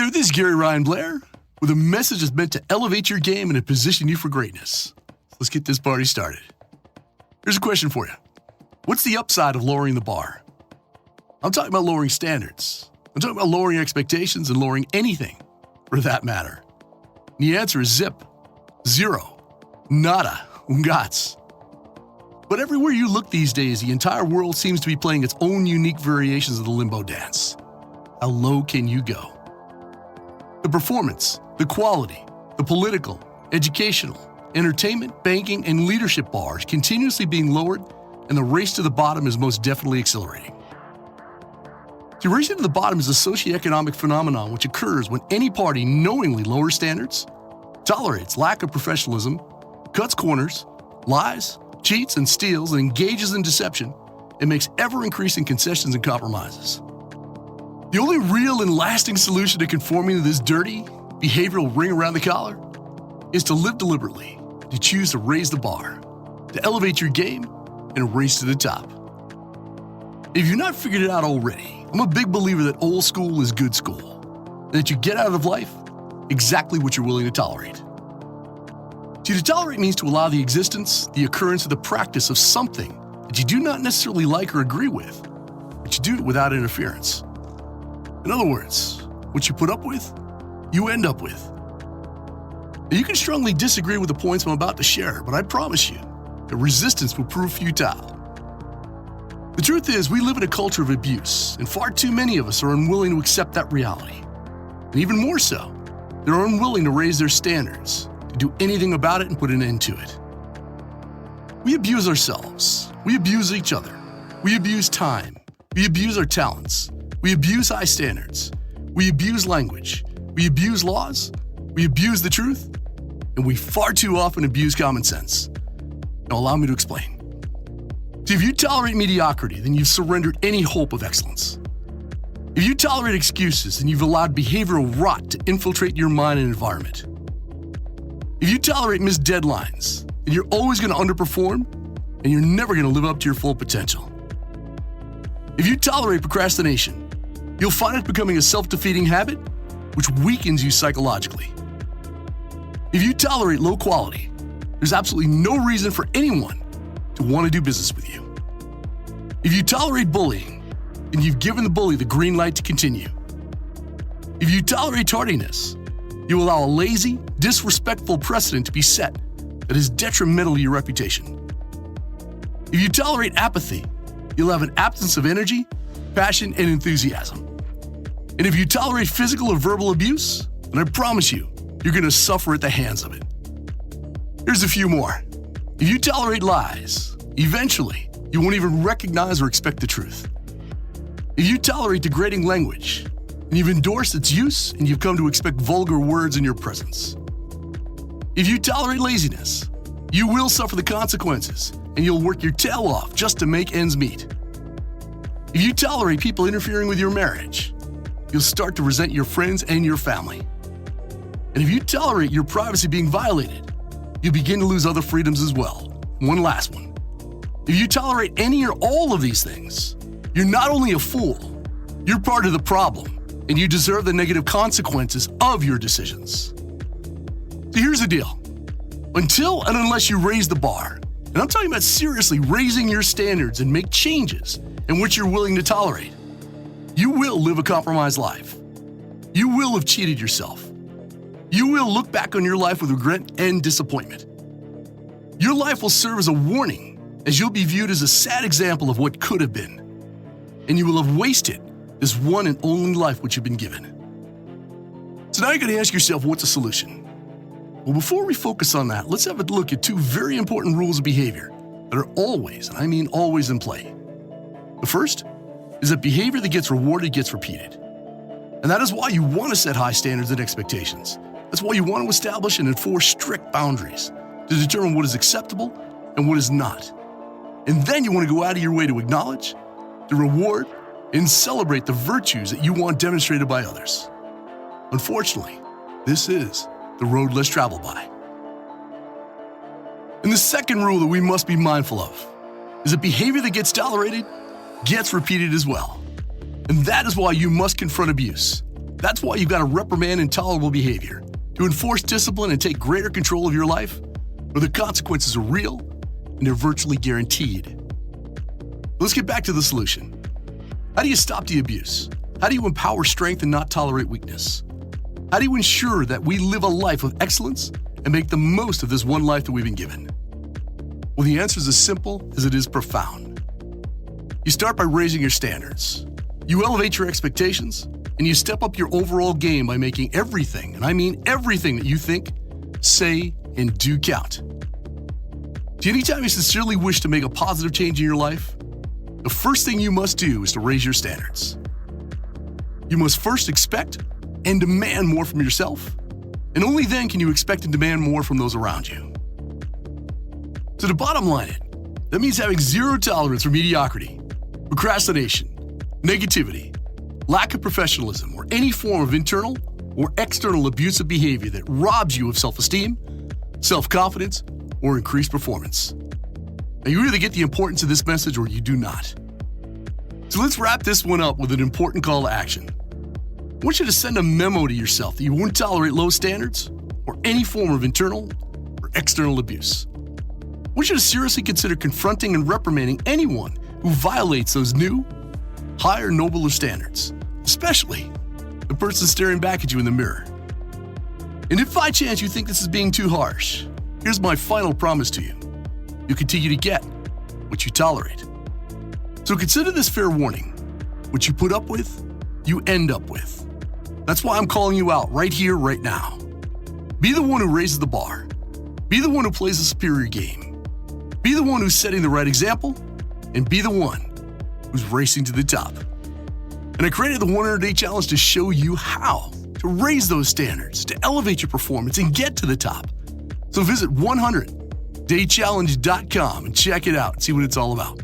Hey there, this is Gary Ryan Blair with a message that's meant to elevate your game and to position you for greatness. Let's get this party started. Here's a question for you. What's the upside of lowering the bar? I'm talking about lowering standards. I'm talking about lowering expectations and lowering anything for that matter. And the answer is zip, zero, nada, Oogatz. But everywhere you look these days, the entire world seems to be playing its own unique variations of the Limbo dance. How low can you go? The performance, the quality, the political, educational, entertainment, banking, and leadership bars continuously being lowered, and the race to the bottom is most definitely accelerating. The race to the bottom is a socioeconomic phenomenon which occurs when any party knowingly lowers standards, tolerates lack of professionalism, cuts corners, lies, cheats, and steals, and engages in deception, and makes ever-increasing concessions and compromises. The only real and lasting solution to conforming to this dirty, behavioral ring around the collar is to live deliberately, to choose to raise the bar, to elevate your game, and race to the top. If you've not figured it out already, I'm a big believer that old school is good school, and that you get out of life exactly what you're willing to tolerate. See, to tolerate means to allow the existence, the occurrence, or the practice of something that you do not necessarily like or agree with, but you do it without interference. In other words, what you put up with, you end up with. Now, you can strongly disagree with the points I'm about to share, but I promise you that resistance will prove futile. The truth is, we live in a culture of abuse, and far too many of us are unwilling to accept that reality. And even more so, they're unwilling to raise their standards, to do anything about it and put an end to it. We abuse ourselves. We abuse each other. We abuse time. We abuse our talents. We abuse high standards. We abuse language. We abuse laws. We abuse the truth. And we far too often abuse common sense. Now allow me to explain. See, if you tolerate mediocrity, then you've surrendered any hope of excellence. If you tolerate excuses, then you've allowed behavioral rot to infiltrate your mind and environment. If you tolerate missed deadlines, then you're always going to underperform and you're never going to live up to your full potential. If you tolerate procrastination, you'll find it becoming a self-defeating habit, which weakens you psychologically. If you tolerate low quality, there's absolutely no reason for anyone to want to do business with you. If you tolerate bullying, then you've given the bully the green light to continue. If you tolerate tardiness, you allow a lazy, disrespectful precedent to be set that is detrimental to your reputation. If you tolerate apathy, you'll have an absence of energy, passion, and enthusiasm. And if you tolerate physical or verbal abuse, then I promise you, you're going to suffer at the hands of it. Here's a few more. If you tolerate lies, eventually, you won't even recognize or expect the truth. If you tolerate degrading language, and you've endorsed its use and you've come to expect vulgar words in your presence. If you tolerate laziness, you will suffer the consequences and you'll work your tail off just to make ends meet. If you tolerate people interfering with your marriage, you'll start to resent your friends and your family. And if you tolerate your privacy being violated, you begin to lose other freedoms as well. One last one. If you tolerate any or all of these things, you're not only a fool, you're part of the problem, and you deserve the negative consequences of your decisions. So here's the deal. Until and unless you raise the bar, and I'm talking about seriously raising your standards and make changes in which you're willing to tolerate, you will live a compromised life. You will have cheated yourself. You will look back on your life with regret and disappointment. Your life will serve as a warning, as you'll be viewed as a sad example of what could have been. And you will have wasted this one and only life which you've been given. So now you're going to ask yourself, what's the solution? Well, before we focus on that, let's have a look at two very important rules of behavior that are always, and I mean always, in play. The first is that behavior that gets rewarded gets repeated. And that is why you want to set high standards and expectations. That's why you want to establish and enforce strict boundaries to determine what is acceptable and what is not. And then you want to go out of your way to acknowledge, to reward, and celebrate the virtues that you want demonstrated by others. Unfortunately, this is the road less traveled by. And the second rule that we must be mindful of is that behavior that gets tolerated gets repeated as well. And that is why you must confront abuse. That's why you've got to reprimand intolerable behavior, to enforce discipline and take greater control of your life, where the consequences are real and they're virtually guaranteed. Let's get back to the solution. How do you stop the abuse? How do you empower strength and not tolerate weakness? How do you ensure that we live a life of excellence and make the most of this one life that we've been given? Well, the answer is as simple as it is profound. You start by raising your standards. You elevate your expectations, and you step up your overall game by making everything, and I mean everything that you think, say, and do count. Anytime you sincerely wish to make a positive change in your life, the first thing you must do is to raise your standards. You must first expect and demand more from yourself, and only then can you expect and demand more from those around you. So to bottom line it, that means having zero tolerance for mediocrity, procrastination, negativity, lack of professionalism, or any form of internal or external abusive behavior that robs you of self-esteem, self-confidence, or increased performance. Now, you either get the importance of this message or you do not. So let's wrap this one up with an important call to action. I want you to send a memo to yourself that you won't tolerate low standards or any form of internal or external abuse. I want you to seriously consider confronting and reprimanding anyone who violates those new, higher, nobler standards, especially the person staring back at you in the mirror. And if by chance you think this is being too harsh, here's my final promise to you. You continue to get what you tolerate. So consider this fair warning. What you put up with, you end up with. That's why I'm calling you out right here, right now. Be the one who raises the bar. Be the one who plays a superior game. Be the one who's setting the right example, and be the one who's racing to the top. And I created the 100-day challenge to show you how to raise those standards, to elevate your performance, and get to the top. So visit 100daychallenge.com and check it out and see what it's all about.